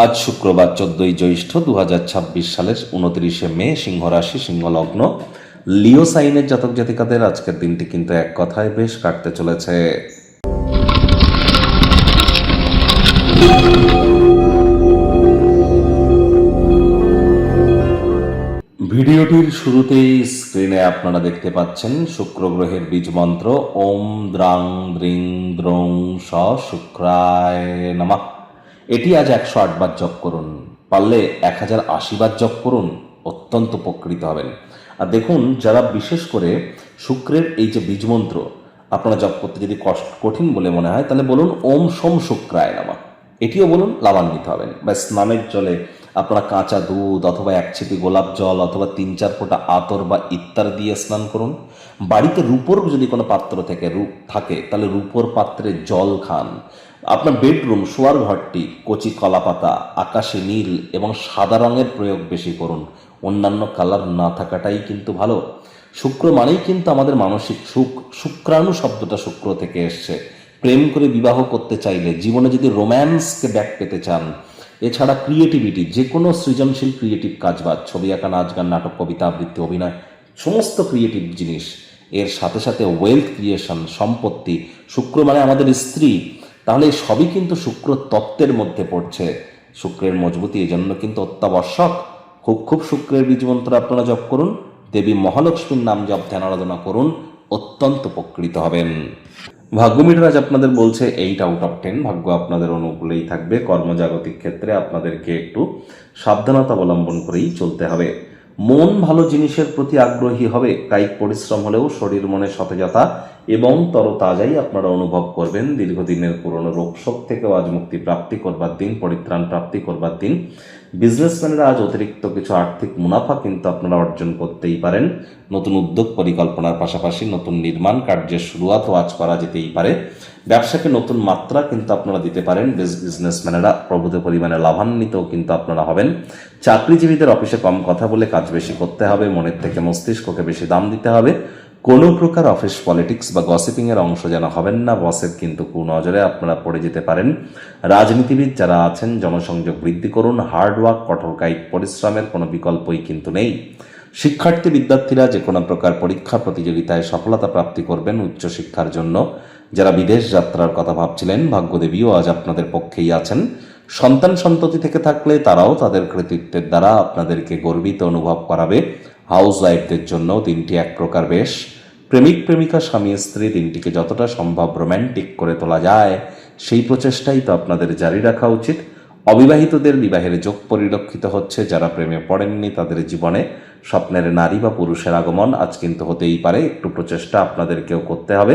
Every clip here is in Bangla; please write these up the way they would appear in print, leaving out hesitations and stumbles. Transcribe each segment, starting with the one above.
আজ শুক্রবার 14ই জ্যৈষ্ঠ 2026 সালের 29শে মে, সিংহ রাশি, সিংহ লগ্ন, লিও সাইনের জাতক জাতিকাদের আজকের দিনটি কিন্তু এক কথায় বেশ কাটতে চলেছে। ভিডিওটির শুরুতেই স্ক্রিনে আপনারা দেখতে পাচ্ছেন শুক্র গ্রহের বীজ মন্ত্র ওম দ্রাং দ্রিং দ্রং স শুক্রায় নমঃ। এটি আজ 108 বার জপ করুন, পারলে 1080 বার জপ করুন, অত্যন্ত উপকৃত হবেন। আর দেখুন, যারা বিশেষ করে শুক্রের এই যে বীজ মন্ত্র আপনারা জপ করতে যদি কঠিন বলে মনে হয়, তাহলে বলুন ওম সোম শুক্রায় নমঃ। এটিও বলুন, লাভান্বিত হবেন। বা স্নানের জলে আপনারা কাঁচা দুধ অথবা এক ছিপি গোলাপ জল অথবা 3-4 ফোঁটা আতর বা ইত্যাদি দিয়ে স্নান করুন। বাড়িতে রূপোর যদি কোনো পাত্র থাকে তাহলে রূপোর পাত্রে জল খান। আপনার বেডরুম, শোয়ার ঘরটি কচি কলাপাতা, আকাশি নীল এবং সাদা রঙের প্রয়োগ বেশি করুন। অন্যান্য কালার না থাকাটাই কিন্তু ভালো। শুক্র মানেই কিন্তু আমাদের মানসিক সুখ। শুক্রাণু শব্দটা শুক্র থেকে এসছে। প্রেম করে বিবাহ করতে চাইলে, জীবনে যদি রোম্যান্সকে ব্যাক পেতে চান, এছাড়া ক্রিয়েটিভিটি, যে কোনো সৃজনশীল ক্রিয়েটিভ কাজবাজ, ছবি আঁকা, নাচ গান, নাটক, কবিতা আবৃত্তি, অভিনয়, সমস্ত ক্রিয়েটিভ জিনিস, এর সাথে সাথে ওয়েলথ ক্রিয়েশন, সম্পত্তি, শুক্র মানে আমাদের স্ত্রী, তাহলে সবই কিন্তু শুক্র তত্ত্বের মধ্যে পড়ছে। শুক্রের মজবুতি এজন্য কিন্তু অত্যাবশ্যক। খুব শুক্রের বীজ মন্ত্র আপনারা জপ করুন, দেবী মহালক্ষ্মীর নাম জপ ধ্যান আরাধনা করুন, অত্যন্ত উপকৃত হবেন। ভাগ্য মিটার আজ আপনাদের বলছে 8 আউট অফ 10। ভাগ্য আপনাদের অনুকূলেই থাকবে। কর্মজাগতিক ক্ষেত্রে আপনাদেরকে একটু সাবধানতা অবলম্বন করেই চলতে হবে। মন ভালো জিনিসের প্রতি আগ্রহী হবে। কায়িক পরিশ্রম হলেও শরীর মনে সতেজতা এবং তরতাজাই আপনারা অনুভব করবেন। দীর্ঘদিনের পুরনো রোগশোক থেকেও আজ মুক্তি প্রাপ্তি করবার দিন, পরিত্রাণ প্রাপ্তি করবার দিন। বিজনেসম্যানেরা আজ অতিরিক্ত কিছু আর্থিক মুনাফা কিন্তু আপনারা অর্জন করতেই পারেন। নতুন উদ্যোগ পরিকল্পনার পাশাপাশি নতুন নির্মাণ কার্যের শুরুয়াতও আজ করা যেতেই পারে। ব্যবসাকে নতুন মাত্রা কিন্তু আপনারা দিতে পারেন। বিজনেসম্যানেরা প্রভূত পরিমাণে লাভান্বিতও কিন্তু আপনারা হবেন। চাকরিজীবীদের অফিসে কম কথা বলে কাজ বেশি করতে হবে। মনের থেকে মস্তিষ্ককে বেশি দাম দিতে হবে। কোনো প্রকার অফিস পলিটিক্স বা গসিপিংয়ের অংশ যেন হবেন না। বসের কিন্তু কুনজরে আপনারা পড়ে যেতে পারেন। রাজনীতিবিদ যারা আছেন, জনসংযোগ বৃদ্ধি করুন। হার্ডওয়ার্ক, কঠোর কায়িক পরিশ্রমের কোনো বিকল্পই কিন্তু নেই। শিক্ষার্থী বিদ্যার্থীরা যে কোনো প্রকার পরীক্ষা প্রতিযোগিতায় সফলতা প্রাপ্তি করবেন উচ্চশিক্ষার জন্য। যারা বিদেশ যাত্রার কথা ভাবছিলেন, ভাগ্যদেবীও আজ আপনাদের পক্ষেই আছেন। সন্তান সন্ততি থেকে থাকলে তারাও তাদের কৃতিত্বের দ্বারা আপনাদেরকে গর্বিত অনুভব করাবে। হাউস ওয়াইফদের জন্য দিনটি এক প্রকার বেশ। প্রেমিক প্রেমিকা, স্বামী স্ত্রী দিনটিকে যতটা সম্ভব রোম্যান্টিক করে তোলা যায়, সেই প্রচেষ্টাই তো আপনাদের জারি রাখা উচিত। অবিবাহিতদের বিবাহের যোগ পরিলক্ষিত হচ্ছে। যারা প্রেমে পড়েননি তাদের জীবনে স্বপ্নের নারী বা পুরুষের আগমন আজ কিন্তু হতেই পারে। একটু প্রচেষ্টা আপনাদেরকেও করতে হবে।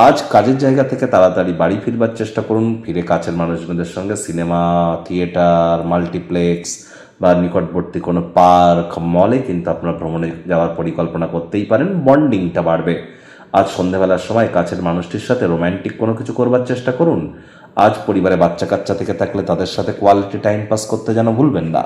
আজ কাজের জায়গা থেকে তাড়াতাড়ি বাড়ি ফিরবার চেষ্টা করুন। ফিরে কাছের মানুষজনদের সঙ্গে সিনেমা, থিয়েটার, মাল্টিপ্লেক্স বা নিকটবর্তী কোনো পার্ক, মলে কিন্তু আপনারা ভ্রমণে যাওয়ার পরিকল্পনা করতেই পারেন। বন্ডিংটা বাড়বে। আজ সন্ধ্যাবেলার সময় কাছের মানুষটির সাথে রোম্যান্টিক কোনো কিছু করবার চেষ্টা করুন। আজ পরিবারে বাচ্চা কাচ্চা থেকে থাকলে তাদের সাথে কোয়ালিটি টাইম পাস করতে যেন ভুলবেন না।